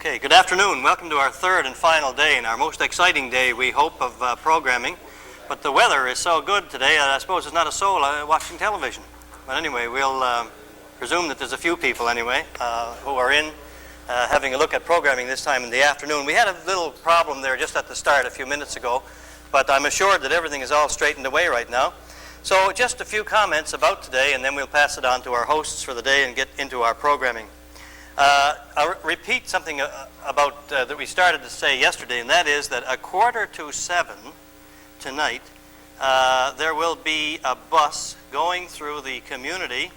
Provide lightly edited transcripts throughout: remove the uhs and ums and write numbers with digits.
Okay, good afternoon. Welcome to our third and final day, and our most exciting day, we hope, of programming. But the weather is so good today that I suppose there's not a soul watching television. But anyway, we'll presume that there's a few people anyway who are in having a look at programming this time in the afternoon. We had a little problem there just at the start a few minutes ago, but I'm assured that everything is all straightened away right now. So just a few comments about today, and then we'll pass it on to our hosts for the day and get into our programming. I'll repeat something about that we started to say yesterday, and that is that 6:45 tonight, there will be a bus going through the community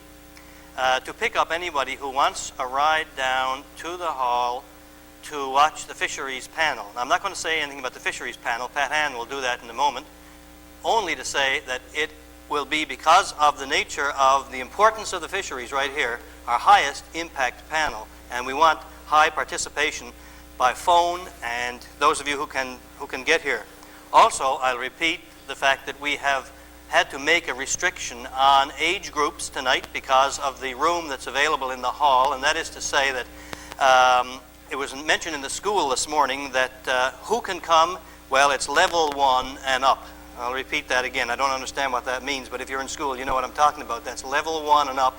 to pick up anybody who wants a ride down to the hall to watch the fisheries panel. Now, I'm not going to say anything about the fisheries panel. Pat Hann will do that in a moment, only to say that it will be, because of the nature of the importance of the fisheries right here, our highest impact panel, and we want high participation by phone and those of you who can get here. Also, I'll repeat the fact that we have had to make a restriction on age groups tonight because of the room that's available in the hall, and that is to say that it was mentioned in the school this morning that who can come? Well, it's level 1 and up. I'll repeat that again. I don't understand what that means, but if you're in school, you know what I'm talking about. That's level 1 and up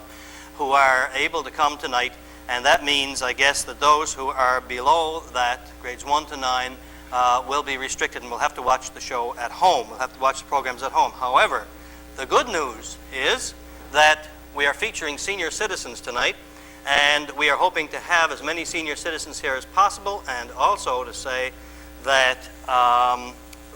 who are able to come tonight, and that means, I guess, that those who are below that, grades 1 to 9, will be restricted and will have to watch the show at home. We'll have to watch the programs at home. However, the good news is that we are featuring senior citizens tonight, and we are hoping to have as many senior citizens here as possible, and also to say that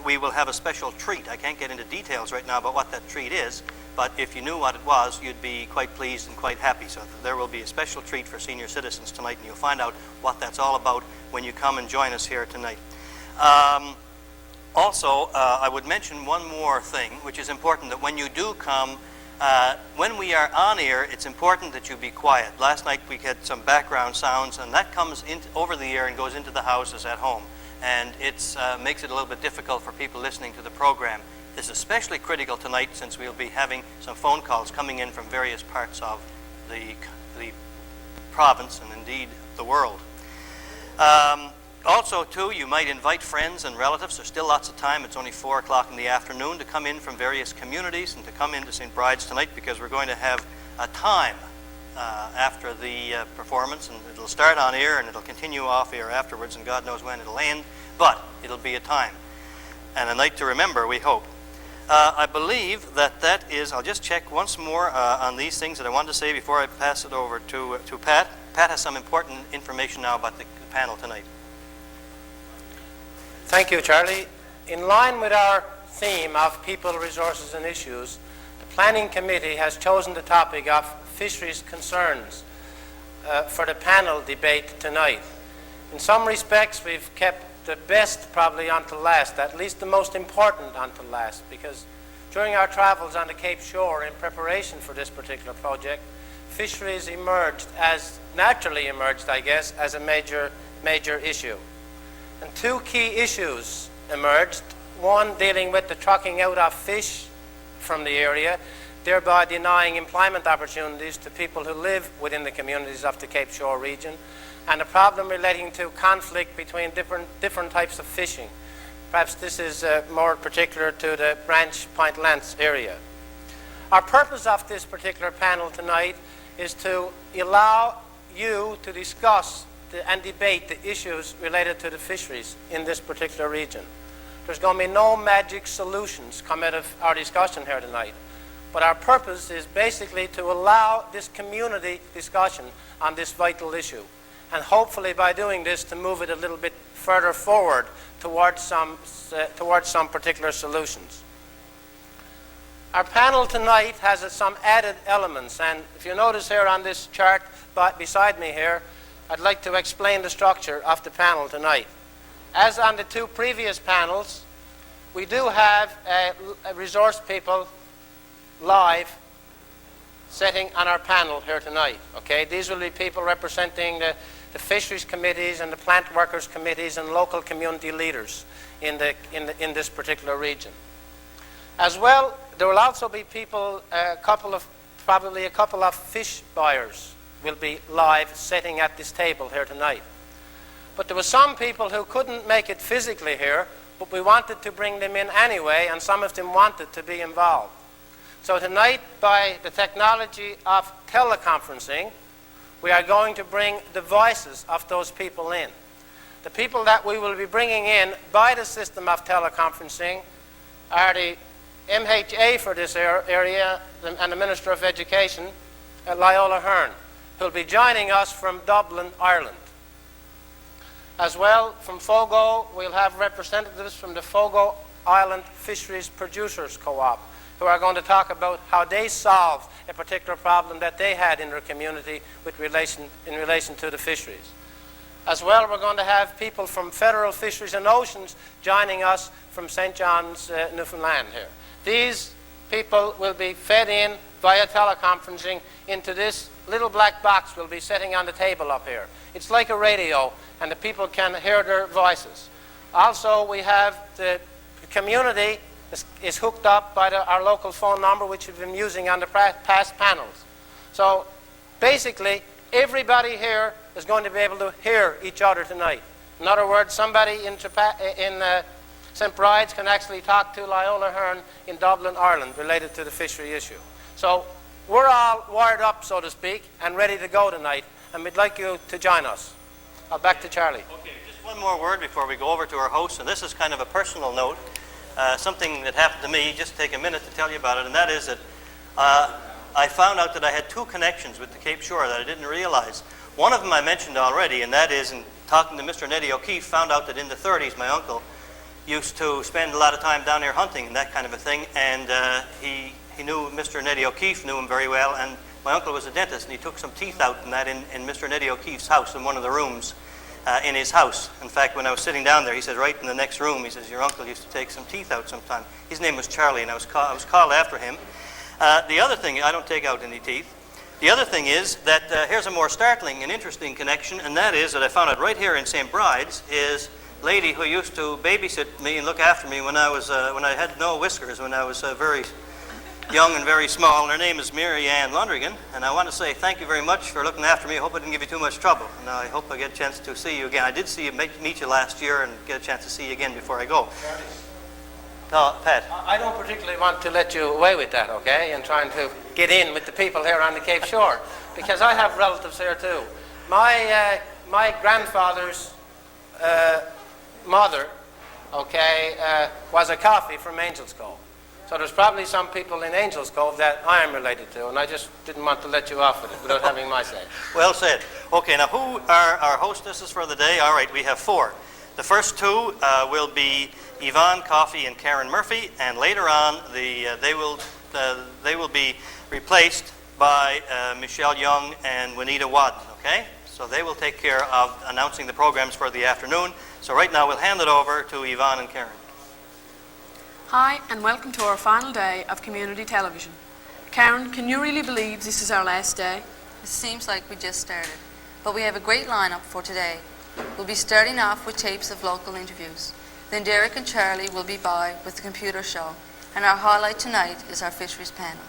we will have a special treat. I can't get into details right now about what that treat is, but if you knew what it was, you'd be quite pleased and quite happy. So there will be a special treat for senior citizens tonight, and you'll find out what that's all about when you come and join us here tonight. Also, I would mention one more thing, which is important, that when you do come, when we are on air, it's important that you be quiet. Last night we had some background sounds, and that comes over the air and goes into the houses at home. And it makes it a little bit difficult for people listening to the program. This is especially critical tonight since we'll be having some phone calls coming in from various parts of the province and indeed the world. Also, too, you might invite friends and relatives. There's still lots of time. It's only 4 o'clock in the afternoon to come in from various communities and to come into St. Bride's tonight, because we're going to have a time after the performance, and it'll start on air and it'll continue off air afterwards, and God knows when it'll end, but it'll be a time and a night to remember, we hope. I believe that is, I'll just check once more on these things that I wanted to say before I pass it over to Pat. Pat has some important information now about the panel tonight. Thank you, Charlie. In line with our theme of people, resources and issues, the Planning Committee has chosen the topic of fisheries concerns for the panel debate tonight. In some respects, we've kept the best probably until last, at least the most important until last, because during our travels on the Cape Shore in preparation for this particular project, fisheries naturally emerged, I guess, as a major issue. And 2 key issues emerged, one dealing with the trucking out of fish from the area, thereby denying employment opportunities to people who live within the communities of the Cape Shore region, and a problem relating to conflict between different types of fishing. Perhaps this is more particular to the Branch Point Lance area. Our purpose of this particular panel tonight is to allow you to discuss and debate the issues related to the fisheries in this particular region. There's going to be no magic solutions come out of our discussion here tonight. But our purpose is basically to allow this community discussion on this vital issue, and hopefully by doing this to move it a little bit further forward towards some particular solutions. Our panel tonight has some added elements, and if you notice here on this chart beside me here, I'd like to explain the structure of the panel tonight. As on the 2 previous panels, we do have resource people live sitting on our panel here tonight. Okay, these will be people representing the fisheries committees and the plant workers committees and local community leaders in this particular region. As well, there will also be people, probably a couple of fish buyers will be live sitting at this table here tonight. But there were some people who couldn't make it physically here, but we wanted to bring them in anyway, and some of them wanted to be involved. So tonight, by the technology of teleconferencing, we are going to bring the voices of those people in. The people that we will be bringing in by the system of teleconferencing are the MHA for this area and the Minister of Education, Loyola Hearn, who will be joining us from Dublin, Ireland. As well, from Fogo, we'll have representatives from the Fogo Island Fisheries Producers Co-op, who are going to talk about how they solved a particular problem that they had in their community in relation to the fisheries. As well, we're going to have people from Federal Fisheries and Oceans joining us from St. John's, Newfoundland here. These people will be fed in via teleconferencing into this little black box we'll be sitting on the table up here. It's like a radio, and the people can hear their voices. Also, we have the community is hooked up by our local phone number, which we've been using on the past panels. So basically, everybody here is going to be able to hear each other tonight. In other words, somebody in St. Bride's can actually talk to Loyola Hearn in Dublin, Ireland, related to the fishery issue. So we're all wired up, so to speak, and ready to go tonight, and we'd like you to join us. Back to Charlie. Okay, just one more word before we go over to our host, and this is kind of a personal note, something that happened to me. Just take a minute to tell you about it, and that is that I found out that I had two connections with the Cape Shore that I didn't realize. One of them I mentioned already, and that is in talking to Mr. Neddy O'Keefe, found out that in the 30s my uncle used to spend a lot of time down there hunting and that kind of a thing, and he knew Mr. Neddy O'Keefe, knew him very well, and my uncle was a dentist, and he took some teeth out in Mr. Neddy O'Keefe's house, in one of the rooms in his house. In fact, when I was sitting down there, he said, right in the next room, he says, your uncle used to take some teeth out sometime. His name was Charlie, and I was called after him. The other thing, I don't take out any teeth. The other thing is that here's a more startling and interesting connection, and that is that I found it right here in St. Bride's, is a lady who used to babysit me and look after me when I had no whiskers, when I was very young and very small, and her name is Mary Ann Lundrigan, and I want to say thank you very much for looking after me. I hope I didn't give you too much trouble, and I hope I get a chance to see you again. I did meet you last year and get a chance to see you again before I go. No, Pat. I don't particularly want to let you away with that, okay, in trying to get in with the people here on the Cape Shore, because I have relatives here too. My grandfather's mother, okay, was a coffee from Angels Cove. So there's probably some people in Angels Cove that I am related to, and I just didn't want to let you off with it without having my say. Well said. Okay, now who are our hostesses for the day? All right, we have four. The first two will be Yvonne Coffey and Karen Murphy, and later on they will be replaced by Michelle Young and Juanita Wadden, okay? So they will take care of announcing the programs for the afternoon. So right now we'll hand it over to Yvonne and Karen. Hi, and welcome to our final day of community television. Karen, can you really believe this is our last day? It seems like we just started, but we have a great lineup for today. We'll be starting off with tapes of local interviews. Then Derek and Charlie will be by with the computer show, and our highlight tonight is our fisheries panel.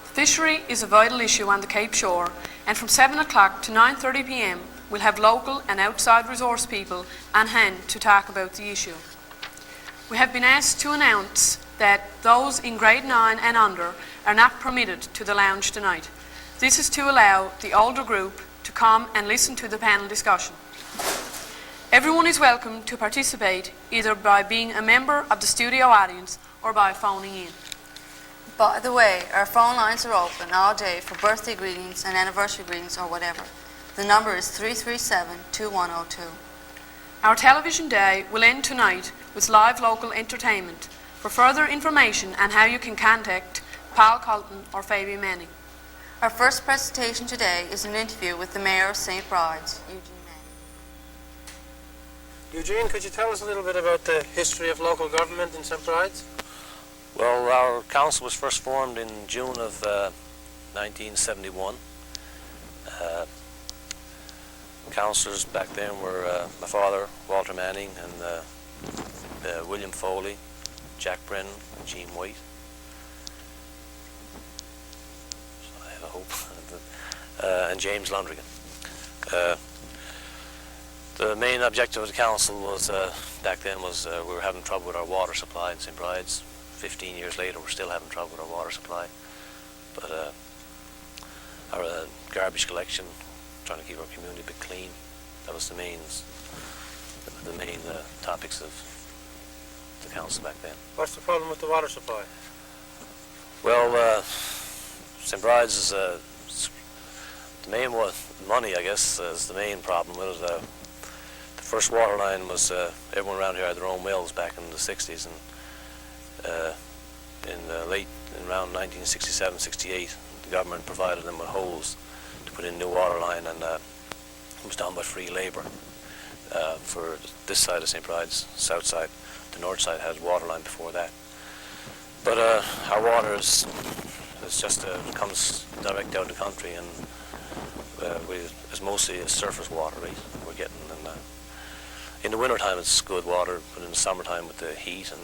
Fishery is a vital issue on the Cape Shore, and from 7 o'clock to 9:30 p.m. we'll have local and outside resource people on hand to talk about the issue. We have been asked to announce that those in grade 9 and under are not permitted to the lounge tonight. This is to allow the older group to come and listen to the panel discussion. Everyone is welcome to participate either by being a member of the studio audience or by phoning in. By the way, our phone lines are open all day for birthday greetings and anniversary greetings or whatever. The number is 337-2102. Our television day will end tonight with live local entertainment. For further information on how you can contact Paul Colton or Fabian Manning. Our first presentation today is an interview with the Mayor of St. Bride's, Eugene Manning. Eugene, could you tell us a little bit about the history of local government in St. Bride's? Well, our council was first formed in June of 1971. Councillors back then were my father, Walter Manning, and William Foley, Jack Brennan, and Jean White. So I have a hope. And James Lundrigan. The main objective of the council was, back then, was we were having trouble with our water supply in St. Bride's. 15 years later, we're still having trouble with our water supply. But our garbage collection, trying to keep our community a bit clean, that was the main topics of the council back then. What's the problem with the water supply? Well, St. Bride's is the main one. Money, I guess, is the main problem with it. The first water line was everyone around here had their own wells back in the 60s, and in around 1967-68, the government provided them with holes to put in new water line, and it was done by free labour for this side of St. Bride's, south side. The north side had water line before that. But our water is just comes direct out of the country, and it's mostly a surface water we're getting. And in the winter time it's good water, but in the summertime with the heat and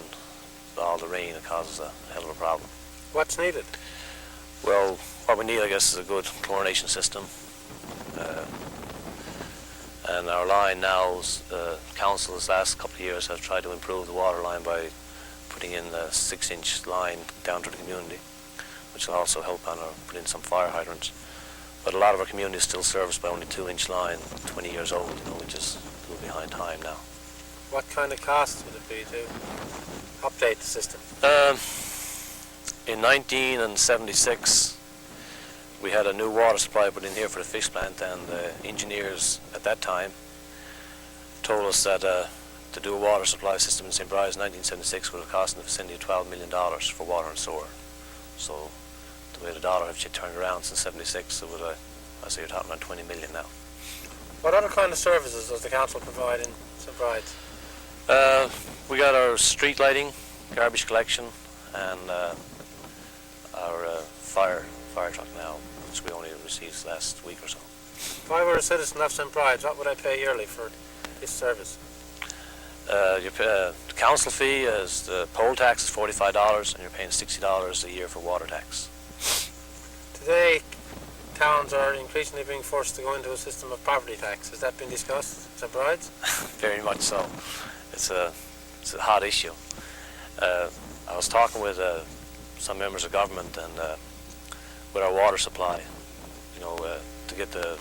all the rain, it causes a hell of a problem. What's needed? Well, what we need, I guess, is a good chlorination system. And our line now, council this last couple of years have tried to improve the water line by putting in a 6-inch line down to the community, which will also help on put in some fire hydrants. But a lot of our community is still serviced by only 2-inch line, 20 years old, which is a little behind time now. What kind of cost would it be to update the system? In 1976, we had a new water supply put in here for the fish plant, and the engineers at that time told us that to do a water supply system in St. Bride's in 1976 would have cost in the vicinity of $12 million for water and sewer. So the way the dollar has turned around since 76, it would, I say you're talking about 20 million now. What other kind of services does the council provide in St. Bride's? We got our street lighting, garbage collection, and our fire truck now, which we only received last week or so. If I were a citizen of St. Bride's, what would I pay yearly for this service? The council fee is the poll tax is $45, and you're paying $60 a year for water tax. Today, towns are increasingly being forced to go into a system of property tax. Has that been discussed in St. Bride's? Very much so. It's a hot issue. I was talking with some members of government and with our water supply, to get the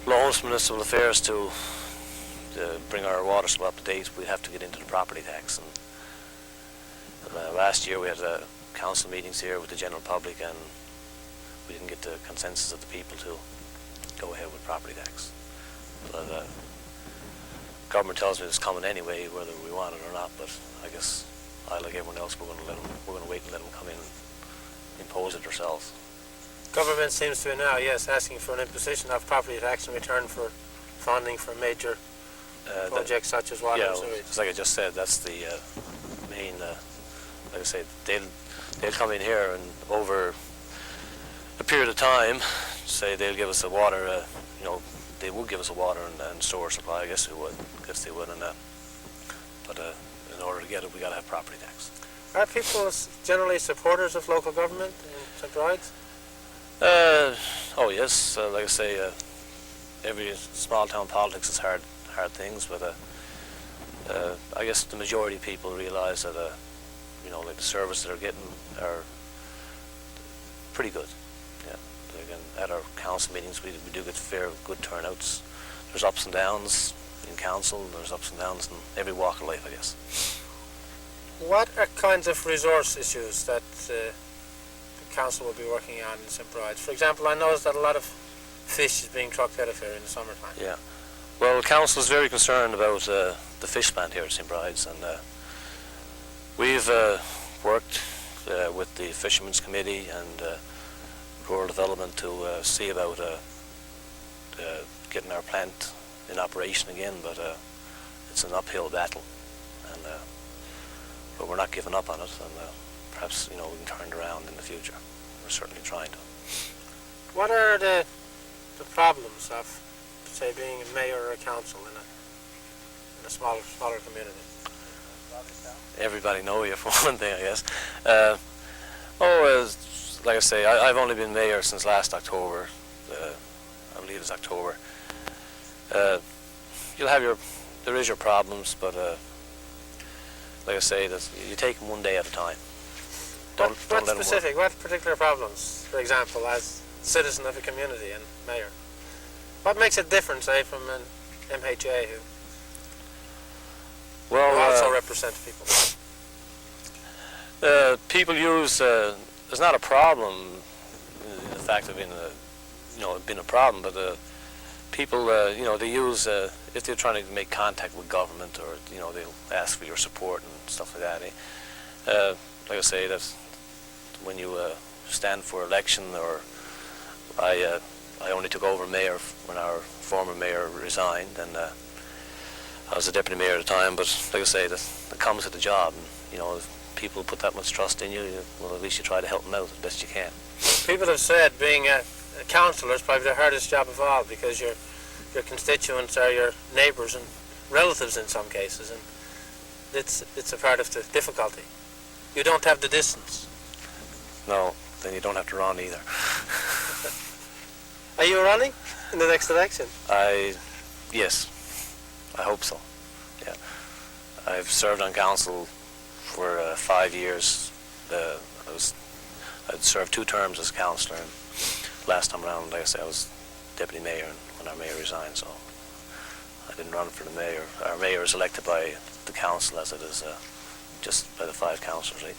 lowest municipal affairs to bring our water supply up to date, we have to get into the property tax. And last year we had council meetings here with the general public, and we didn't get the consensus of the people to go ahead with property tax. But government tells me it's coming anyway, whether we want it or not. But I guess like everyone else, we're going to wait and let them come in and impose it ourselves. Government seems to be now, yes, asking for an imposition of property tax in return for funding for major projects such as water and sewage. It's like I just said, that's the main, like I say, they'll come in here and over a period of time, say they'll give us the water, they would give us a water and sewer supply, I guess they would, but in order to get it, we got to have property tax. Are people generally supporters of local government in St. Bride's? Oh yes, like I say, every small town politics is hard things, but I guess the majority of people realize that like the service they're getting are pretty good. Yeah, again, at our council meetings we do get good turnouts. There's ups and downs in council. There's ups and downs in every walk of life, I guess. What are kinds of resource issues that the council will be working on in St. Bride's? For example, I noticed that a lot of fish is being trucked out of here in the summertime. Yeah. Well, the council is very concerned about the fish plant here at St. Bride's, and we've worked with the Fishermen's Committee and Rural Development to see about getting our plant in operation again, but it's an uphill battle, and but we're not giving up on it, and perhaps we can turn it around in the future. We're certainly trying to. What are the problems of, say, being a mayor or a council in a smaller community? Everybody know you, for one thing, I guess. Like I say, I've only been mayor since last October. I believe it's October. there is your problems, but like I say, that you take them one day at a time. Don't let them work. What particular problems, for example, as citizen of a community and mayor? What makes it different, say, from an MHA who also represent people? People use, there's not a problem in the fact of being a problem, but people, they use, if they're trying to make contact with government, or, they'll ask for your support and stuff like that. Like I say, that when you stand for election, or I only took over mayor when our former mayor resigned, and I was the deputy mayor at the time, but like I say, that comes with the job, and, if people put that much trust in you, well, at least you try to help them out as best you can. People have said being a councillor is probably the hardest job of all, because your constituents are your neighbours and relatives in some cases, and it's a part of the difficulty. You don't have the distance. No, then you don't have to run either. Are you running in the next election? Yes, I hope so. Yeah, I've served on council for 5 years. I'd served 2 terms as councillor, and last time around, like I said, I was deputy mayor when our mayor resigned, so I didn't run for the mayor. Our mayor is elected by the council, as it is just by the 5 councillors. Right?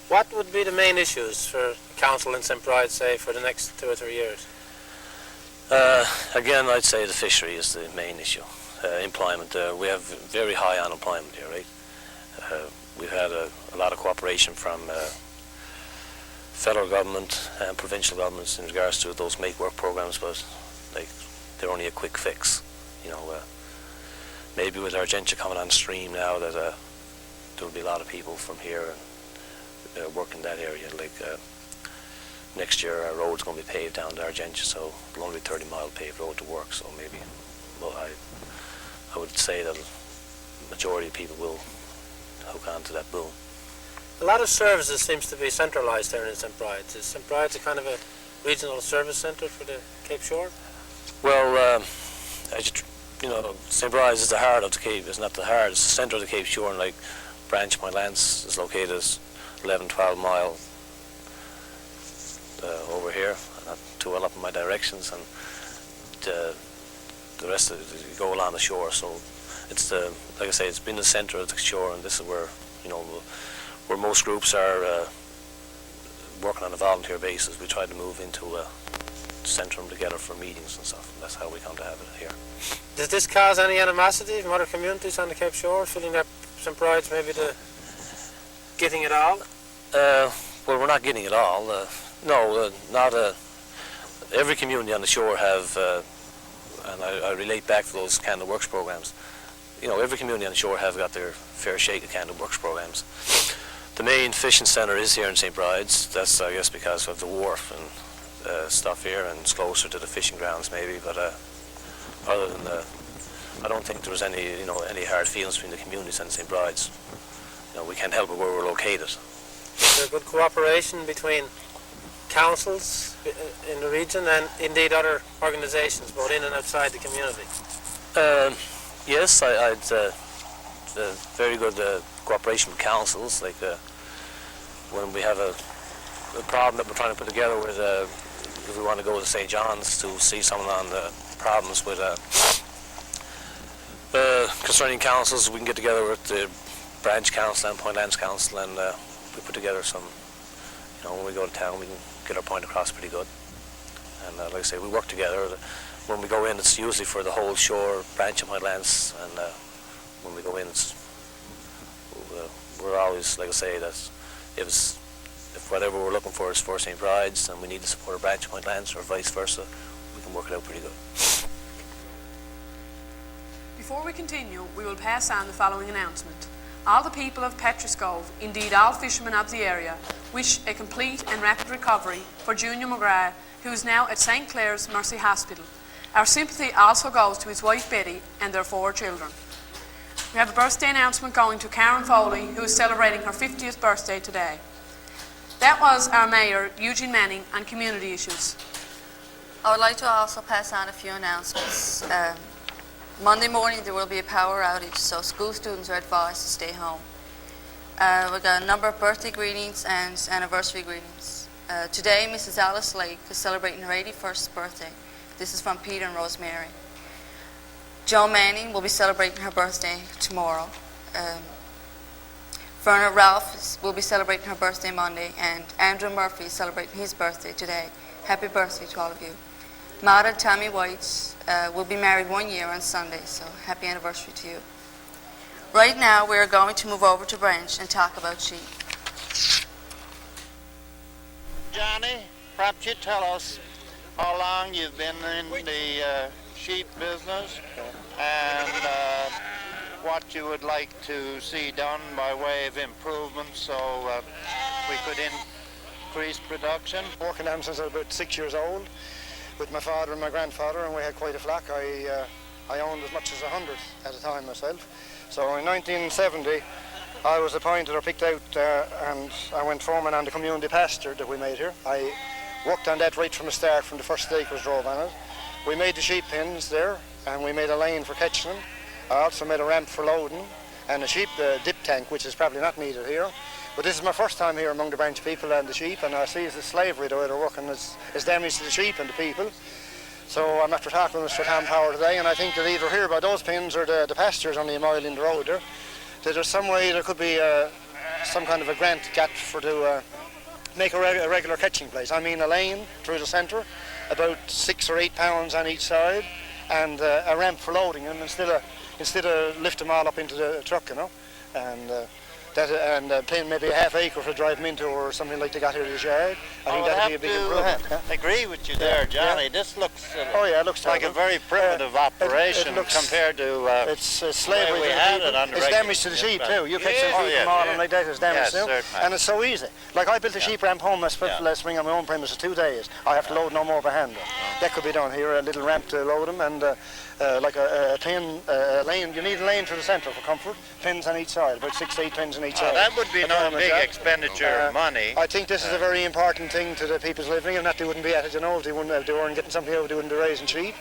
What would be the main issues for council in St. Bride, say, for the next 2 or 3 years? Again, I'd say the fishery is the main issue. Employment. We have very high unemployment here, right? We've had a lot of cooperation from federal government and provincial governments in regards to those make work programs, but they're only a quick fix. Maybe with Argentia coming on stream now, that there will be a lot of people from here and work in that area. Next year our road's going to be paved down to Argentia, so it'll only be 30-mile paved road to work. So maybe, I would say that the majority of people will hook on to that boom. A lot of services seems to be centralised here in St. Bride's. Is St. Bride's a kind of a regional service centre for the Cape Shore? Well, St. Bride's is the heart of the Cape. It's not the heart, it's the centre of the Cape Shore, and Branch Point Lance is located 11, 12 miles over here, not too well up in my directions, and the rest of it, you go along the shore. So it's like I say, it's been the centre of the shore, and this is where where most groups are working on a volunteer basis. We try to move into a centre them together for meetings and stuff, and that's how we come to have it here. Does this cause any animosity from other communities on the Cape Shore, feeling that St. Bride's maybe getting it all? Well, we're not getting it all. No, not every community on the shore have, and I relate back to those Candle Works programs. Every community on the shore have got their fair shake of Candle Works programs. The main fishing centre is here in St. Bride's. That's, I guess, because of the wharf and stuff here, and it's closer to the fishing grounds maybe. But other than that, I don't think there was any hard feelings between the communities and St. Bride's. We can't help it where we're located. Is there good cooperation between councils in the region and indeed other organisations, both in and outside the community? Yes, I'd very good cooperation with councils. When we have a problem that we're trying to put together with, if we want to go to St. John's to see someone on the problems with concerning councils, we can get together with the Branch Council and Point Lands Council, and we put together some, when we go to town, we can get our point across pretty good. And like I say, we work together. When we go in, it's usually for the whole shore, Branch and Point Lands, and when we go in, we're always, like I say, that if whatever we're looking for is for St. Bride's and we need to support a Branch and Point Lands, or vice versa, we can work it out pretty good. Before we continue, we will pass on the following announcement. All the people of Petroscove, indeed all fishermen of the area, wish a complete and rapid recovery for Junior McGrath, who is now at St. Clair's Mercy Hospital. Our sympathy also goes to his wife Betty and their 4 children. We have a birthday announcement going to Karen Foley, who is celebrating her 50th birthday today. That was our Mayor, Eugene Manning, on community issues. I would like to also pass on a few announcements. Monday morning there will be a power outage, so school students are advised to stay home. We've got a number of birthday greetings and anniversary greetings. Today, Mrs. Alice Lake is celebrating her 81st birthday. This is from Peter and Rosemary. Joan Manning will be celebrating her birthday tomorrow. Verna Ralph will be celebrating her birthday Monday, and Andrew Murphy is celebrating his birthday today. Happy birthday to all of you. Maud and Tammy White will be married 1 year on Sunday, so happy anniversary to you. Right now, we are going to move over to Branch and talk about sheep. Johnny, perhaps you tell us how long you've been in the sheep business and what you would like to see done by way of improvements so we could increase production. Working on them since I was about 6 years old with my father and my grandfather, and we had quite a flock. I owned as much as 100 at a time myself. So in 1970 I was appointed or picked out and I went foreman on the community pasture that we made here. I worked on that right from the start, from the first stake was drove on it. We made the sheep pens there and we made a lane for catching them. I also made a ramp for loading and a sheep dip tank, which is probably not needed here. But this is my first time here among the Branch people and the sheep, and I see it's the slavery, the way they're working, is damage to the sheep and the people. So I'm after talking with Mr. Tom Power today, and I think that either here by those pins or the pastures only a mile in the road there, that there's some way there could be some kind of a grant got for to make a regular catching place. I mean a lane through the centre, about 6 or 8 pounds on each side, and a ramp for loading them instead of lift them all up into the truck, you know, and paying maybe a half acre to drive them into or something like they got here in the yard. I think that'd be a big improvement. I agree with you there, Johnny. Yeah. This looks It looks like a very primitive operation compared compared to it's slavery. we had it on the it's regular. damage to the sheep too. You catch Yes. the Oh, sheep yes, from all yeah. and like that is damage Yes, too. certainly. And it's so easy. Like I built a sheep ramp home last spring on my own premises 2 days. I have to load no more by hand. That could be done here, a little ramp to load them and like a pin, lane. You need a lane through the centre for comfort. Pins on each side, about 6 to 8 pins on each side. That would be no big job. expenditure of money. I think this is a very important thing to the people's living. If not, they wouldn't be at it, you know. If they weren't getting something out, they wouldn't be raising sheep.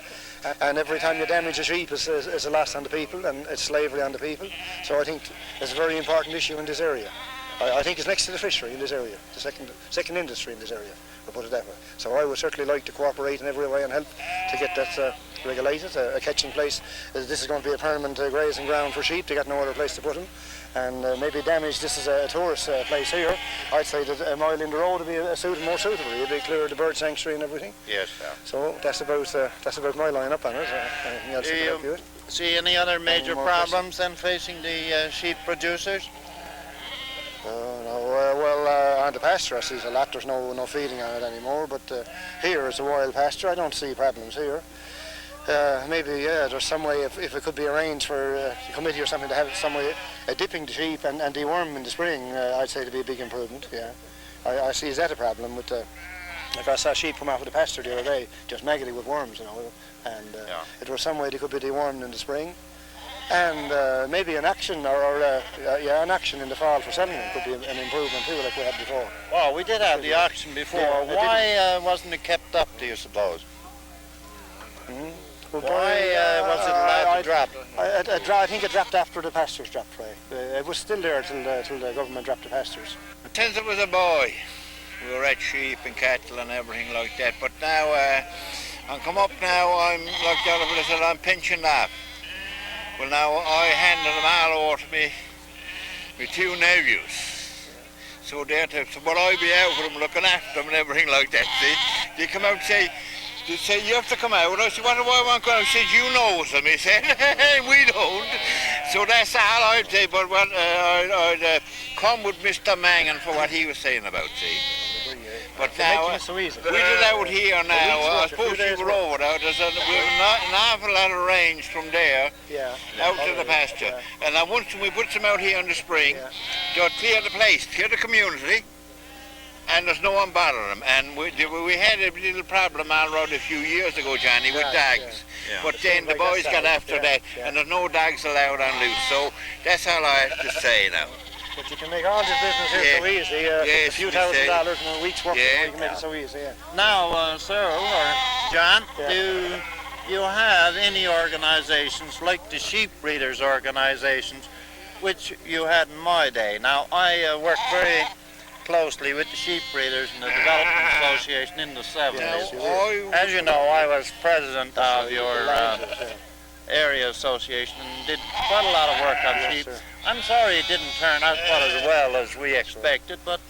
And every time you damage a sheep is a loss on the people, and it's slavery on the people. So I think it's a very important issue in this area. I think it's next to the fishery in this area, the second industry in this area, we'll put it that way. So I would certainly like to cooperate in every way and help to get that regulated, a catching place. This is going to be a permanent grazing ground for sheep. They got no other place to put them. And maybe damage, this is a tourist place here. I'd say that a mile in the road would be more suitable. It'd be clear of the bird sanctuary and everything. Yes, sir. So that's about my line up on it. Anything else Do you you can help you with? see any other major more problems then facing the sheep producers? On the pasture I see a lot. There's no feeding on it anymore, but here is a wild pasture. I don't see problems here. Maybe there's some way if it could be arranged for the committee or something to have some way dipping the sheep and deworm in the spring. I'd say to be a big improvement. Yeah, I see is that a problem with like I saw sheep come out of the pasture the other day, just maggoty with worms, you know, and it was some way they could be dewormed in the spring. And maybe an action an action in the fall for selling them could be an improvement too, like we had before. Well, we did have the auction before. Yeah, Why wasn't it kept up, do you suppose? Well, Why was it allowed to drop? I think it dropped after the pastures dropped, right? It was still there till the government dropped the pastures. Since I was a boy, we were at sheep and cattle and everything like that. But now, I come up now, I'm like the other fellow said, I'm pensioned off. Well, now I handle them all over to me, my 2 nephews. So they're but I be out with them looking after them and everything like that, see? They come out and say, you have to come out. I said, what do I want to go out? He said, you know them. He said, we don't. So that's all I'd say, but I'd come with Mr. Mangan for what he was saying about, see? But now, so easy. we did out here now, I suppose you were over there, we have an awful lot of range from there out to the pasture. And now once we put some out here in the spring, to clear the place, clear the community, and there's no one bothering them. And we had a little problem all around a few years ago, Johnny, with dogs. But then the boys got after that, and there's no dogs allowed on loose. So that's all I have to say now. But you can make all this business here so easy. Yes, a few $1,000 in a week's work, you can make it so easy. Now, sir, or John, you have any organizations like the sheep breeders organizations, which you had in my day. Now, I worked very closely with the sheep breeders and the Development Association in the 70s. As you know, I was president of your area association and did quite a lot of work on sheep. I'm sorry it didn't turn out quite as well as we expected, but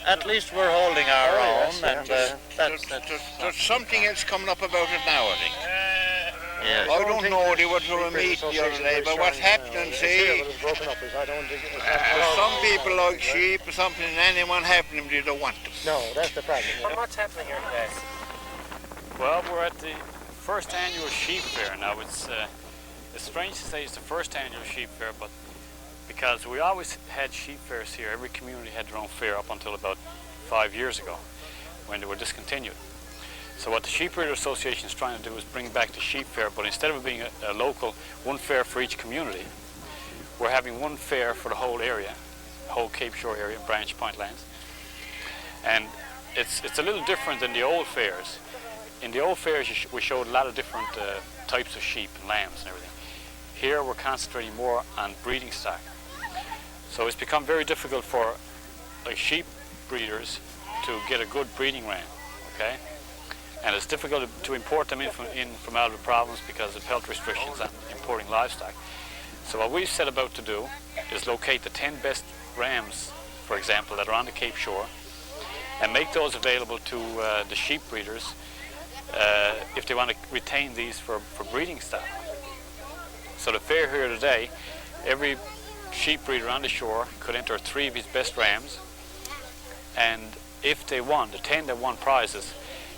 at least we're holding our own, and there's something else coming up about it now, I think. Yes. I don't know they were to a meeting the other day, but what's happening, see, some people like sheep or something, and anyone happening, they don't want them. No, that's the problem. What's happening here today? Well, we're at the first annual sheep fair now. It's strange to say it's the first annual sheep fair, but because we always had sheep fairs here, every community had their own fair up until about 5 years ago when they were discontinued. So what the Sheep Breeder Association is trying to do is bring back the sheep fair, but instead of being a local, one fair for each community, we're having one fair for the whole area, the whole Cape Shore area, Branch Point lands. And it's a little different than the old fairs. In the old fairs, we showed a lot of different types of sheep and lambs and everything. Here we're concentrating more on breeding stock. So it's become very difficult for sheep breeders to get a good breeding ram, okay? And it's difficult to import them in from out of the province because of health restrictions on importing livestock. So what we've set about to do is locate the 10 best rams, for example, that are on the Cape Shore, and make those available to the sheep breeders if they want to retain these for breeding stock. So the fair here today, every sheep breeder on the shore could enter 3 of his best rams, and if they won, the 10 that won prizes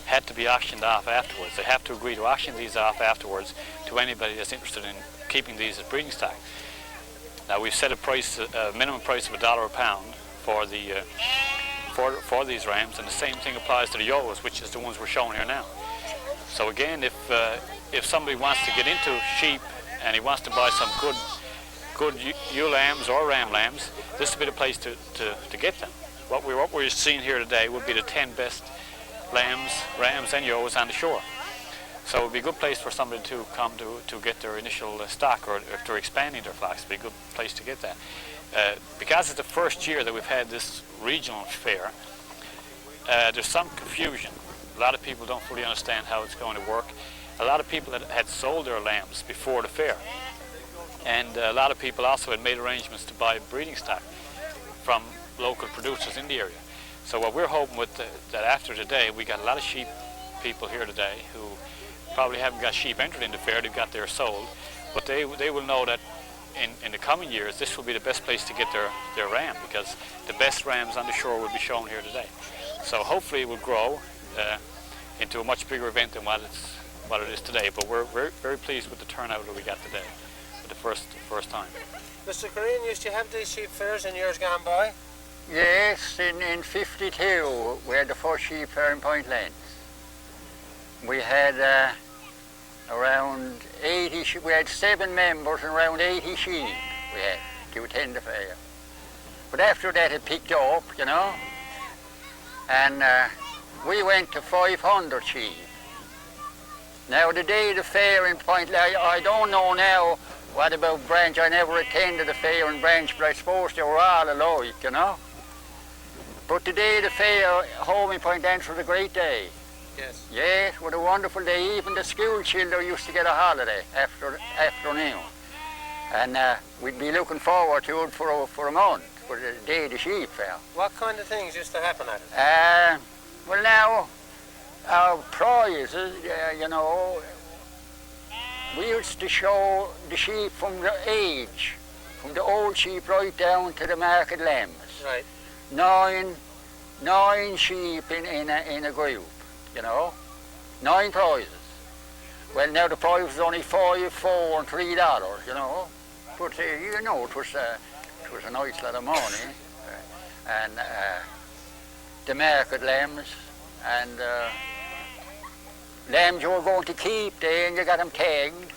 had to be auctioned off afterwards. They have to agree to auction these off afterwards to anybody that's interested in keeping these as breeding stock. Now we've set a price, a minimum price of $1 a pound for the for these rams, and the same thing applies to the yos, which is the ones we're showing here now. So again, if somebody wants to get into sheep and he wants to buy some good ewe lambs or ram lambs, this would be the place to get them. What we're seeing here today would be the 10 best lambs, rams, and yos on the shore. So it would be a good place for somebody to come to get their initial stock, or if they're expanding their flocks, it would be a good place to get that. Because it's the first year that we've had this regional fair, there's some confusion. A lot of people don't fully understand how it's going to work. A lot of people had sold their lambs before the fair, and a lot of people also had made arrangements to buy breeding stock from local producers in the area. So what we're hoping with that after today, we got a lot of sheep people here today who probably haven't got sheep entered in the fair, they've got theirs sold, but they will know that in the coming years this will be the best place to get their ram, because the best rams on the shore will be shown here today. So hopefully it will grow into a much bigger event than what it is today, but we're very, very pleased with the turnout that we got today for the first time. Mr. Corrine, used to have these sheep fairs in years gone by? Yes, in 52 we had the first sheep fair in Point Lands. We had around 80, we had 7 members and around 80 sheep we had to attend the fair. But after that it picked up, you know, and we went to 500 sheep. Now the day of the fair in Point Lands, I don't know now what about Branch. I never attended the fair in Branch, but I suppose they were all alike, you know. But the day of the fair, home in Point Lands was a great day. Yes. Yes, it was a wonderful day. Even the school children used to get a holiday afternoon. And we'd be looking forward to it for a month, for the day of the sheep fair. What kind of things used to happen at it? Well now, our prizes, you know, we used to show the sheep from the age, from the old sheep right down to the market lambs. Right. 9 sheep in a group, you know, 9 prizes. Well, now the prize was only $5, $4, and $3, you know, but you know it was a nice lot of money, and the market lambs and lambs you were going to keep then, you got them tagged.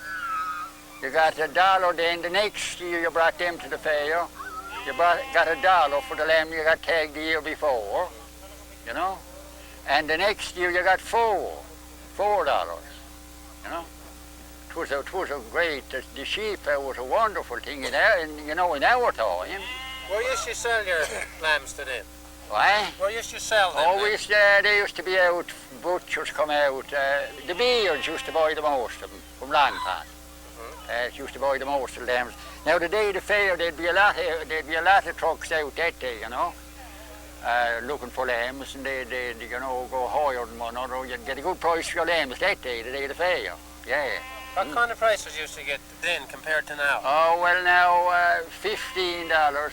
You got $1 then. The next year you brought them to the fair. You got $1 for the lamb you got tagged the year before, you know. And the next year you got $4. you know. It was a great, the sheep was a wonderful thing in our time. Where used you sell your lambs to them? Why? Where used you sell them? Oh, they used to be out, butchers come out, the beards used to buy the most of them from Longpan. Used to buy the most of the lambs. Now the day of the fair, there'd be a lot of trucks out that day, you know, looking for lambs, and they'd go higher than one another. You'd get a good price for your lambs that day, the day of the fair. Yeah. What kind of prices used to get then compared to now? Oh, well now, $15.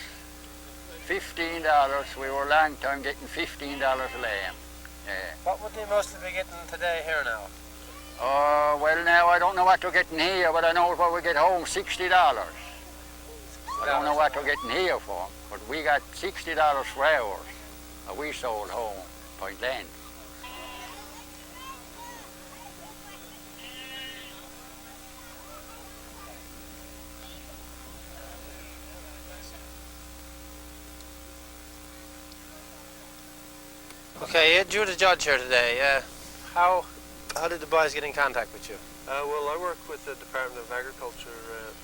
$15. We were a long time getting $15 a lamb. Yeah. What would they mostly be getting today here now? Oh, well now I don't know what they're getting here, but I know what we get home, $60. I don't know what they're getting here for, but we got $60 for ours. We sold home, Point Land. Okay, Ed, you're the judge here today. How did the boys get in contact with you? Well, I work with the Department of Agriculture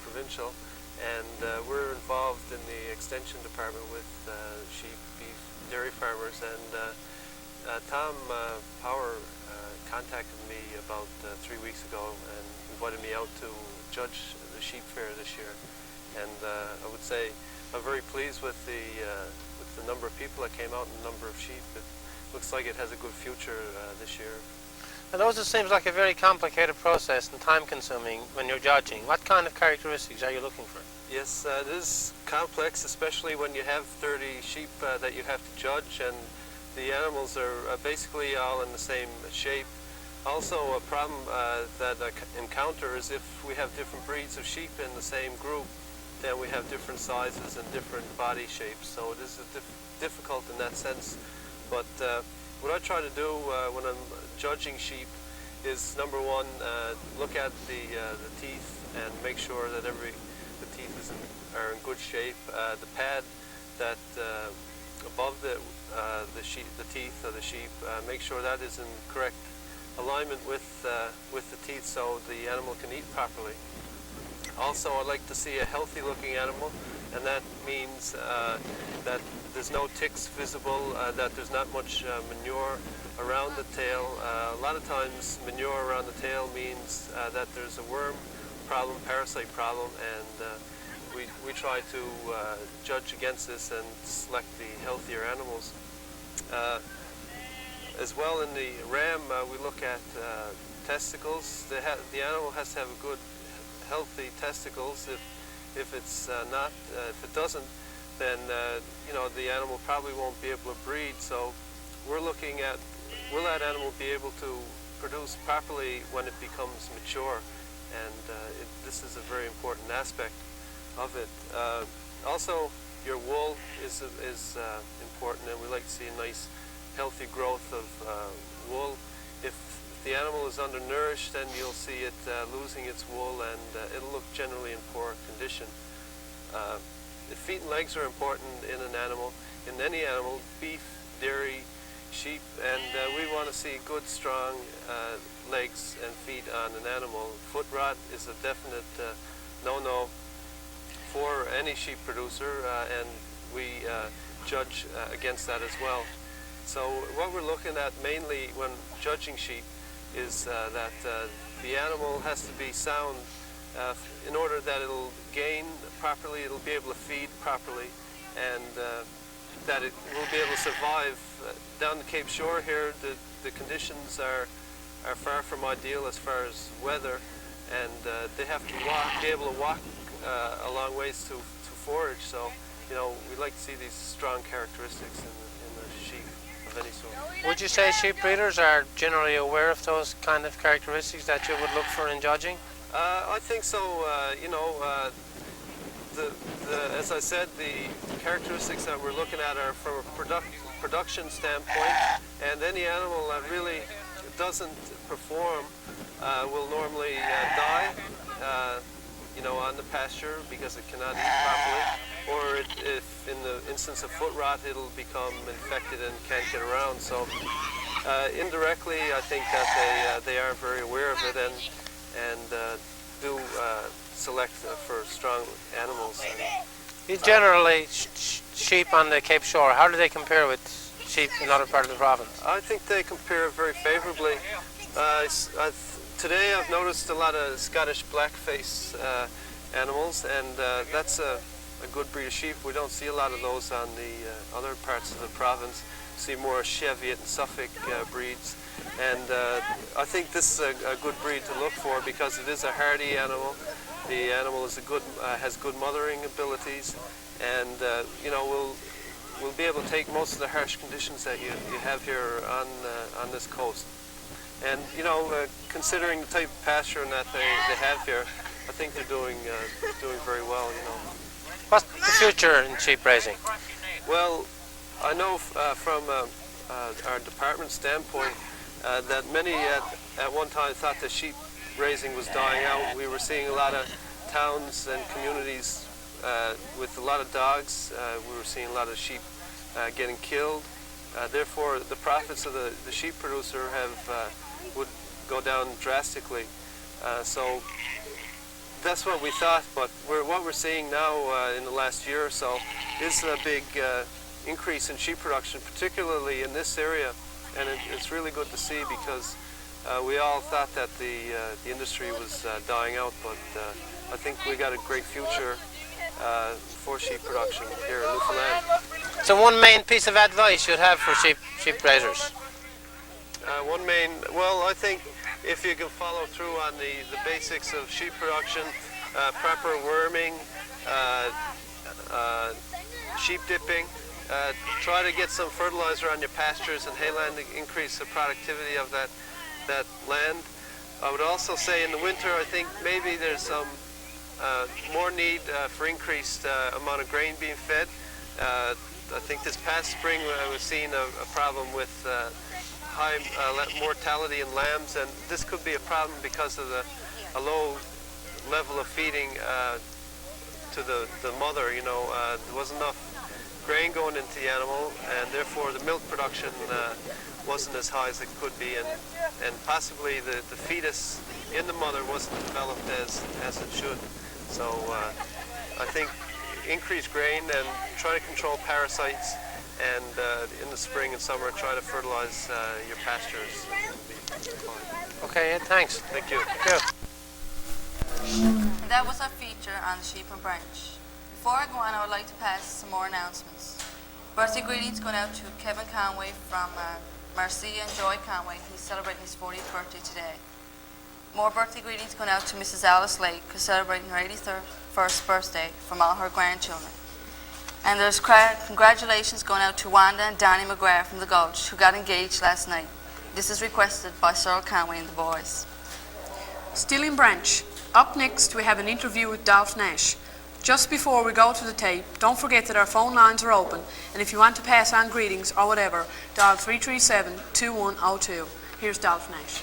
Provincial, and we're involved in the Extension Department with sheep, beef, dairy farmers, and Tom Power contacted me about 3 weeks ago and invited me out to judge the sheep fair this year. And I would say I'm very pleased with the number of people that came out and the number of sheep. It looks like it has a good future this year. And those, it seems like a very complicated process and time-consuming when you're judging. What kind of characteristics are you looking for? Yes, it is complex, especially when you have 30 sheep that you have to judge, and the animals are basically all in the same shape. Also, a problem that I encounter is if we have different breeds of sheep in the same group, then we have different sizes and different body shapes. So it is difficult in that sense. But what I try to do when I'm judging sheep is, number one, look at the teeth and make sure that the teeth are in good shape. The pad that above the teeth of the sheep, make sure that is in correct alignment with the teeth so the animal can eat properly. Also, I like to see a healthy looking animal, and that means that there's no ticks visible, that there's not much manure around the tail. A lot of times manure around the tail means that there's a worm problem, parasite problem, and we try to judge against this and select the healthier animals. As well, in the ram, we look at testicles. The animal has to have a good, healthy testicles. If it's not, if it doesn't, then the animal probably won't be able to breed. So we're looking at, will that animal be able to produce properly when it becomes mature? And this is a very important aspect of it. Also, your wool is important, and we like to see a nice, healthy growth of wool. If the animal is undernourished, then you'll see it losing its wool, and it'll look generally in poor condition. The feet and legs are important in an animal, in any animal, beef, dairy, sheep, and we want to see good, strong legs and feet on an animal. Foot rot is a definite no-no for any sheep producer, and we judge against that as well. So what we're looking at mainly when judging sheep is that the animal has to be sound in order that it'll gain properly, it'll be able to feed properly, and that it will be able to survive. Down the Cape Shore here, the conditions are far from ideal as far as weather, and they have to be able to walk a long ways to forage. So, we like to see these strong characteristics in the sheep of any sort. Would you say sheep breeders are generally aware of those kind of characteristics that you would look for in judging? I think so. As I said, the characteristics that we're looking at are from a production standpoint, and any animal that really doesn't perform will normally die, on the pasture because it cannot eat properly, or if in the instance of foot rot, it'll become infected and can't get around. So indirectly, I think that they are very aware of it, and and do select for strong animals. Generally, sheep on the Cape Shore, how do they compare with sheep in other parts of the province? I think they compare very favorably. Today I've noticed a lot of Scottish blackface animals, and that's a good breed of sheep. We don't see a lot of those on the other parts of the province. We see more Cheviot and Suffolk breeds, and I think this is a good breed to look for because it is a hardy animal. The animal is has good mothering abilities, and we'll be able to take most of the harsh conditions that you have here on this coast. And considering the type of pasture that they have here, I think they're doing very well. What's the future in sheep raising? Well, I know from our department standpoint that many at one time thought that sheep raising was dying out. We were seeing a lot of towns and communities with a lot of dogs. We were seeing a lot of sheep getting killed. Therefore, the profits of the sheep producer would go down drastically. So that's what we thought, but what we're seeing now in the last year or so is a big increase in sheep production, particularly in this area, and it's really good to see because we all thought that the industry was dying out, but I think we got a great future for sheep production here in Newfoundland. So one main piece of advice you'd have for sheep raisers? Well, I think if you can follow through on the basics of sheep production, proper worming, sheep dipping, try to get some fertilizer on your pastures and hayland to increase the productivity of that land. I would also say in the winter, I think maybe there's some more need for increased amount of grain being fed. I think this past spring I was seeing a problem with high mortality in lambs, and this could be a problem because of a low level of feeding to the mother. There wasn't enough grain going into the animal, and therefore the milk production wasn't as high as it could be, and possibly the fetus in the mother wasn't developed as it should. So I think increase grain and try to control parasites, and in the spring and summer try to fertilize your pastures. Okay, thanks. Thank you. Thank you. That was our feature on the Sheep and Branch. Before I go on, I would like to pass some more announcements. Birthday greetings going out to Kevin Conway from Marcia and Joy Conway. He's celebrating his 40th birthday today. More birthday greetings going out to Mrs. Alice Lake, who's celebrating her 81st birthday, from all her grandchildren. And there's congratulations going out to Wanda and Donnie McGrath from the Gulch, who got engaged last night. This is requested by Cyril Conway and the boys. Still in Branch. Up next, we have an interview with Dolph Nash. Just before we go to the tape, don't forget that our phone lines are open, and if you want to pass on greetings or whatever, dial 337-2102. Here's Dolph Nash.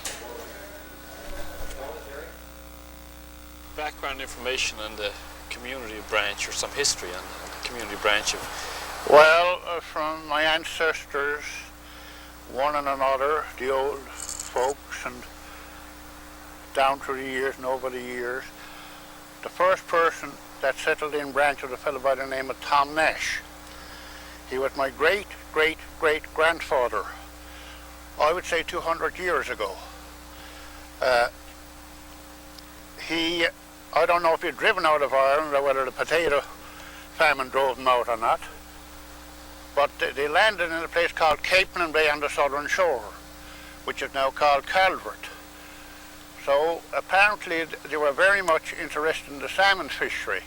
Background information on the community branch, or some history on the community branch of... Well, from my ancestors, one and another, the old folks, and down through the years and over the years, the first person that settled in Branch was a fellow by the name of Tom Nash. He was my great-great-great-grandfather, I would say 200 years ago. I don't know if he'd driven out of Ireland or whether the potato famine drove him out or not, but they landed in a place called Capeland Bay on the southern shore, which is now called Calvert. So apparently they were very much interested in the salmon fishery,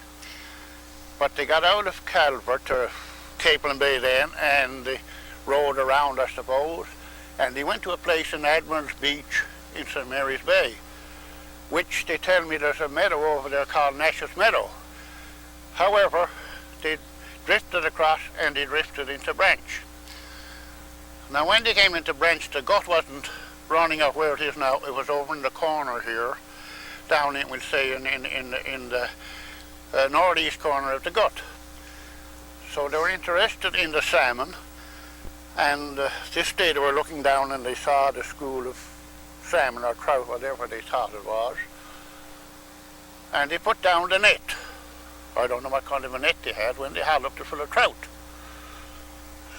but they got out of Calvert to Capeland Bay then, and they rode around, I suppose, and they went to a place in Admiral's Beach in St. Mary's Bay, which they tell me there's a meadow over there called Nash's Meadow. However, they drifted across and they drifted into Branch. Now when they came into Branch, the gut wasn't running out where it is now. It was over in the corner here, down in, we'll say, in the northeast corner of the gut. So they were interested in the salmon, and this day they were looking down and they saw the school of salmon or trout, whatever they thought it was, and they put down the net. I don't know what kind of a net they had when they had up to full of trout.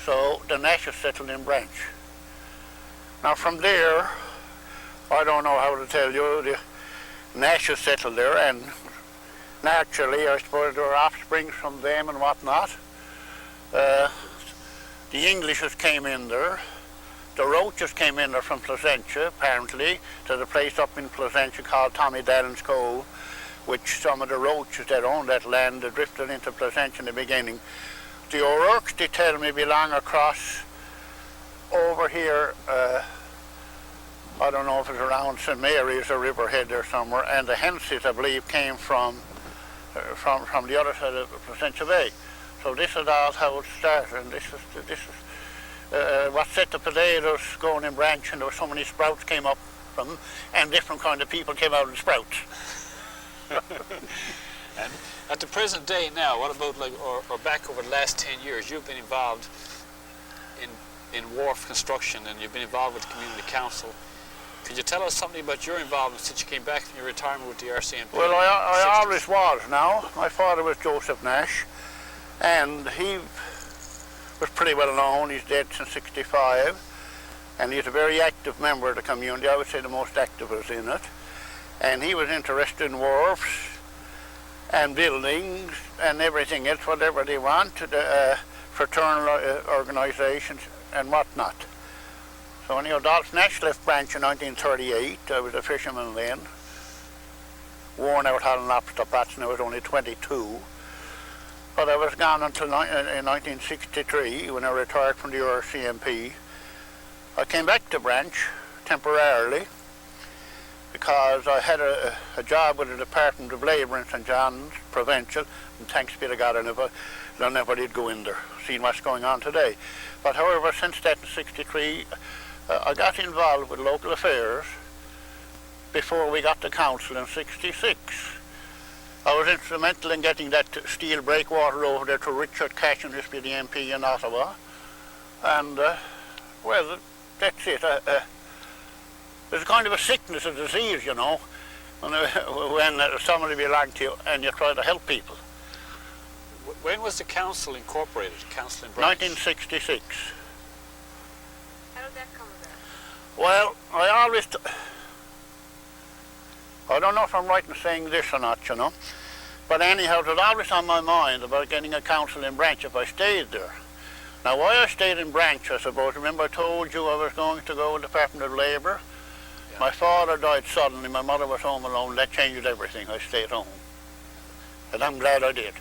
So the Nashes settled in Branch. Now from there, I don't know how to tell you, the Nashes settled there, and naturally I suppose there were offsprings from them and whatnot. The Englishes came in there. The Roaches came in there from Placentia, apparently, to the place up in Placentia called Tommy Dallon's Cove, which some of the Roaches that owned that land drifted into Placentia in the beginning. The O'Rourke's, they tell me, belong across over here, I don't know if it's around St. Mary's or Riverhead there somewhere, and the Henseys, I believe, came from the other side of Placentia Bay. So this is all how it started, and this is what set the potatoes going in Branch, and there were so many sprouts came up from them, and different kind of people came out of the sprouts. And at the present day now, what about or back over the last 10 years, you've been involved in wharf construction, and you've been involved with the community council. Could you tell us something about your involvement since you came back from your retirement with the RCMP? Well, I always was now. My father was Joseph Nash, and he was pretty well known. He's dead since '65, and he's a very active member of the community. I would say the most active was in it. And he was interested in wharves and buildings and everything else, whatever they want, fraternal organisations and whatnot. So anyhow, Dolph Nash left Branch in 1938. I was a fisherman then, worn out hauling lobster pots, and I was only 22. But I was gone until in 1963 when I retired from the RCMP. I came back to Branch temporarily because I had a job with the Department of Labour in St. John's, provincial, and thanks be to God I never did go in there, seeing what's going on today. But however, since that in '63, I got involved with local affairs before we got to council in '66. I was instrumental in getting that steel breakwater over there to Richard Cash, and used to be the MP in Ottawa. And, well, that's it. There's kind of a sickness, a disease, you know, when somebody belongs to you and you try to help people. When was the council incorporated, Council in Branch? 1966. How did that come about? Well, I don't know if I'm right in saying this or not, you know, but anyhow, it was always on my mind about getting a council in Branch if I stayed there. Now, why I stayed in Branch, I suppose, remember I told you I was going to go to the Department of Labour? Yeah. My father died suddenly, my mother was home alone, that changed everything. I stayed home. And I'm glad I did.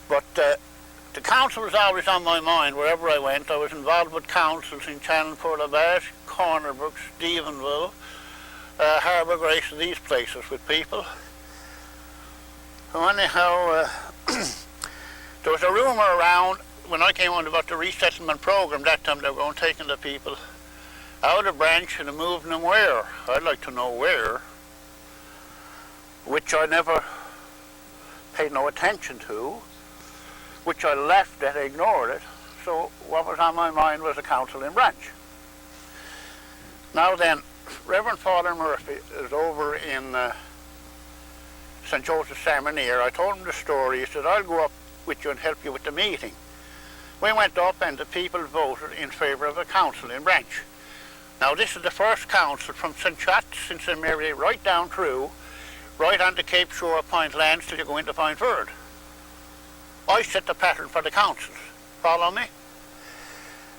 But the council was always on my mind wherever I went. I was involved with councils in Channel Portabash, Cornerbrook, Stephenville, Harbour Grace, these places with people. So anyhow, there was a rumour around when I came on about the resettlement programme that time. They were going taking the people out of Branch and moving them where? I'd like to know where, which I never paid no attention to, which I left it, ignored it. So what was on my mind was a council in Branch. Now then, Reverend Father Murphy is over in St. Joseph's Seminary. I told him the story. He said, I'll go up with you and help you with the meeting. We went up and the people voted in favour of a council in Branch. Now this is the first council from St. Chats in St. Mary right down through, right on the Cape Shore of Point Lands till you go into Point Verde. I set the pattern for the councils. Follow me?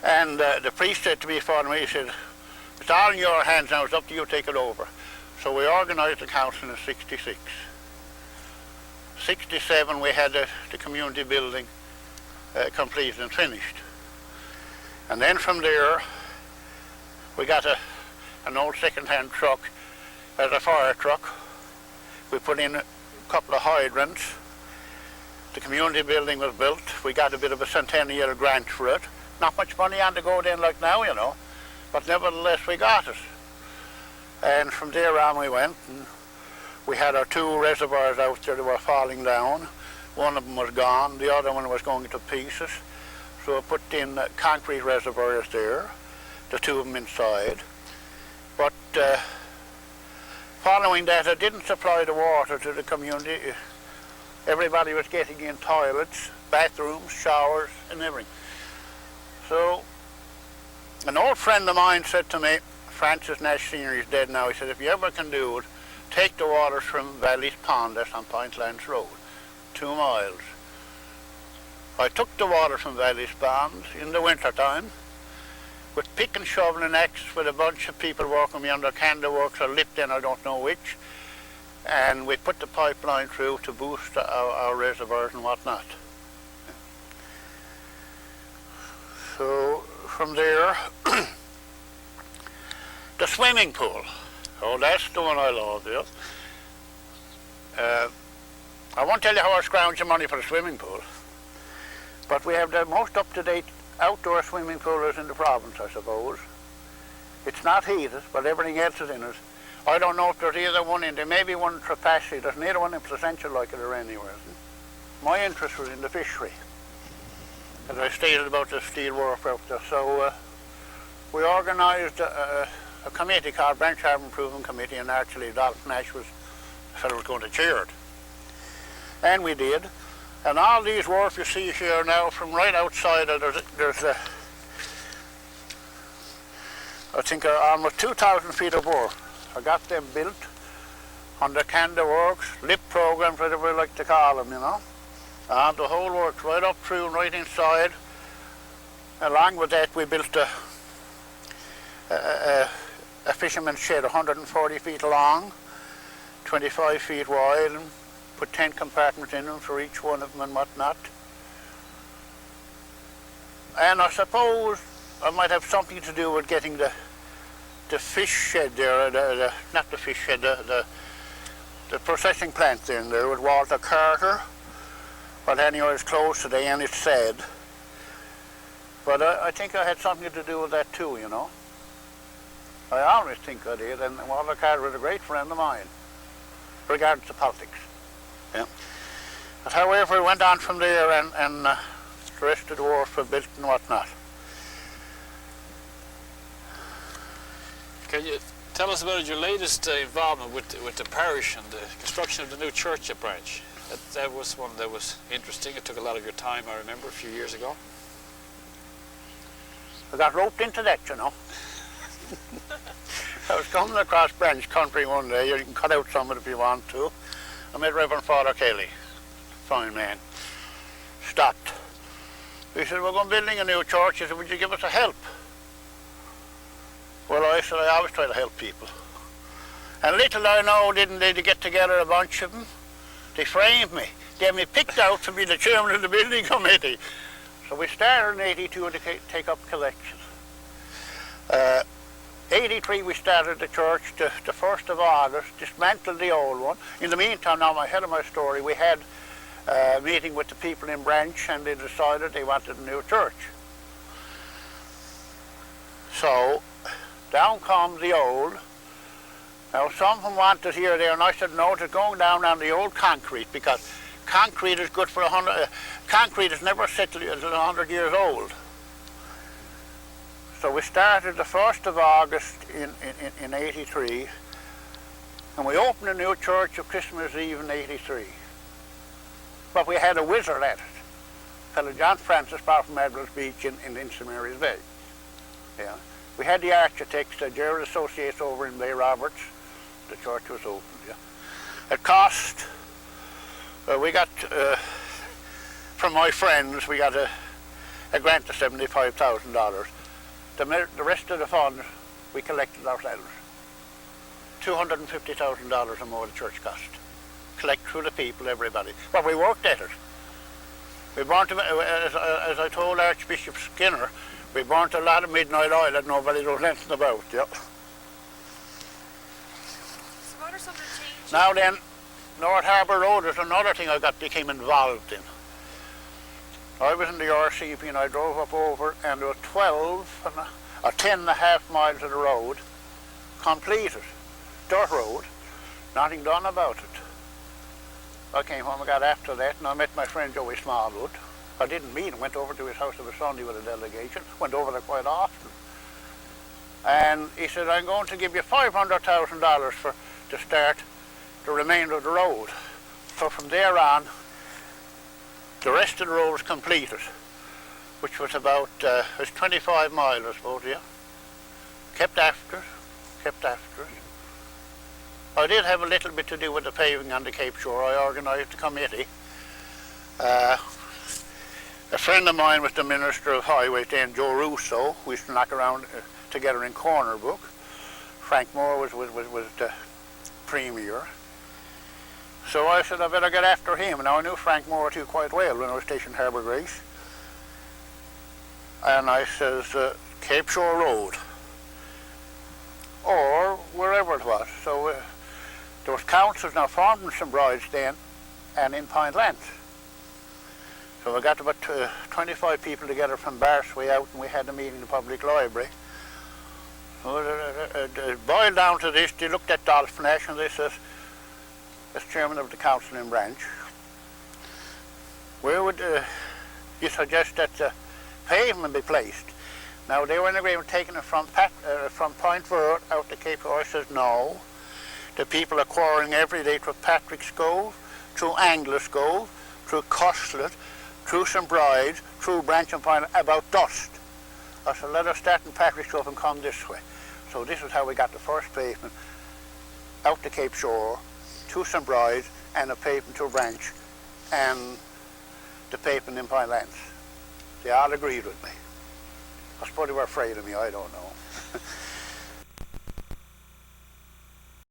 And the priest said to me, Father, he said, it's all in your hands now, it's up to you to take it over. So we organised the council in '66. '67 we had the community building completed and finished. And then from there we got an old second-hand truck as a fire truck. We put in a couple of hydrants. The community building was built. We got a bit of a centennial grant for it. Not much money on to go then like now, you know, but nevertheless we got it. And from there on we went, and we had our two reservoirs out there that were falling down. One of them was gone, the other one was going to pieces. So I put in concrete reservoirs there, the two of them inside. But Following that, I didn't supply the water to the community. Everybody was getting in toilets, bathrooms, showers, and everything. So, an old friend of mine said to me, Francis Nash Sr. is dead now, he said, if you ever can do it, take the waters from Valley's Pond, that's on Pointlands Road, 2 miles. I took the water from Valley's Pond in the winter time, with pick and shovel and axe, with a bunch of people working me on the Canada Works or Lipton, I don't know which, and we put the pipeline through to boost our reservoirs and whatnot. So from there, the swimming pool. Oh, that's the one I love, yeah. I won't tell you how I scrounged the money for the swimming pool, but we have the most up-to-date outdoor swimming pool is in the province, I suppose. It's not heated, but everything else is in it. I don't know if there's either one in there. Maybe one in Trapassi. There's neither one in Placentia like it or anywhere. My interest was in the fishery, as I stated about the steel wharf out there. So we organised a committee called Branch Harbour Improvement Committee, and actually Dalton Nash was the fellow who was going to chair it. And we did. And all these wharfs you see here now, from right outside, there's I think almost 2,000 feet of wharf. I got them built on the Canada Works, LIP programs, whatever we like to call them, you know. And the whole works right up through and right inside. Along with that, we built a fisherman's shed, 140 feet long, 25 feet wide, and put 10 compartments in them for each one of them and whatnot. And I suppose I might have something to do with getting the fish shed there, not the fish shed, the processing plant in there with Walter Carter. But anyway, it's closed today and it's sad. But I think I had something to do with that too, you know. I always think I did, and Walter Carter was a great friend of mine, regardless of politics. Yeah. But however, we went on from there, and the rest of the wharf were built and whatnot. Can you tell us about your latest involvement with the parish and the construction of the new church at Branch? That was one that was interesting. It took a lot of your time, I remember, a few years ago. I got roped into that, you know. I was coming across Branch country one day. You can cut out some of it if you want to. I met Reverend Father Kelly, fine man. Stopped. He said, we're going building a new church. He said, would you give us a help? Well, I said, I always try to help people. And little I know, didn't they, to get together a bunch of them? They framed me. They had me picked out to be the chairman of the building committee. So we started in 82 to take up collections. 83 we started the church. The 1st of August, dismantled the old one. In the meantime, now ahead of my story, we had a meeting with the people in Branch, and they decided they wanted a new church. So down comes the old. Now some of them wanted here or there, and I said no, it's going down on the old concrete, because concrete is good for 100. Concrete is never settled until 100 years old. So we started the 1st of August in 83, and we opened a new church of Christmas Eve in 83. But we had a wizard at it, fellow John Francis, from Admiral's Beach in St. Mary's Bay. Yeah. We had the architects, Gerald Associates over in Bay Roberts. The church was opened. Yeah. It cost, we got, from my friends, we got a grant of $75,000. The rest of the funds we collected ourselves. $250,000 or more the church cost. Collect through the people, everybody. But we worked at it. We burnt, as I told Archbishop Skinner, we burnt a lot of midnight oil that nobody knows anything about. Yeah. So what are some of the changes? Now then, North Harbour Road is another thing I became involved in. I was in the RCP and I drove up over, and there were 10 and a half miles of the road completed. Dirt road, nothing done about it. I came home and got after that, and I met my friend Joey Smallwood. I didn't meet him, went over to his house of a Sunday with a delegation, went over there quite often. And he said, I'm going to give you $500,000 to start the remainder of the road. So from there on, the rest of the road was completed, which was about, it was 25 miles, I suppose, yeah. Kept after it. I did have a little bit to do with the paving on the Cape Shore. I organised a committee. A friend of mine was the Minister of Highways then, Joe Russo. We used to knock around together in Corner Book. Frank Moore was the Premier. So I said I better get after him. Now I knew Frank Moore too quite well when I was stationed Harbour Grace. And I says, Cape Shore Road, or wherever it was. So there was councils now formed in St. Bride's then and in Point Lance. So we got about 25 people together from Barsway out, and we had a meeting in the public library. So it boiled down to this. They looked at Dolphin Ash and they says, as chairman of the council in Branch, where would you suggest that the pavement be placed? Now they were in agreement taking it from Point Vert out to Cape Shore. I says no. The people are quarrelling every day through Patrick's Cove, through Angler's Cove, through Costlet, through St. Bride's, through Branch and Point about dust. I said let us start in Patrick's Cove and come this way. So this is how we got the first pavement out to Cape Shore, to St. Bride's, and a pavement to Branch, and the pavement in Point Lance. They all agreed with me. I suppose they were afraid of me, I don't know.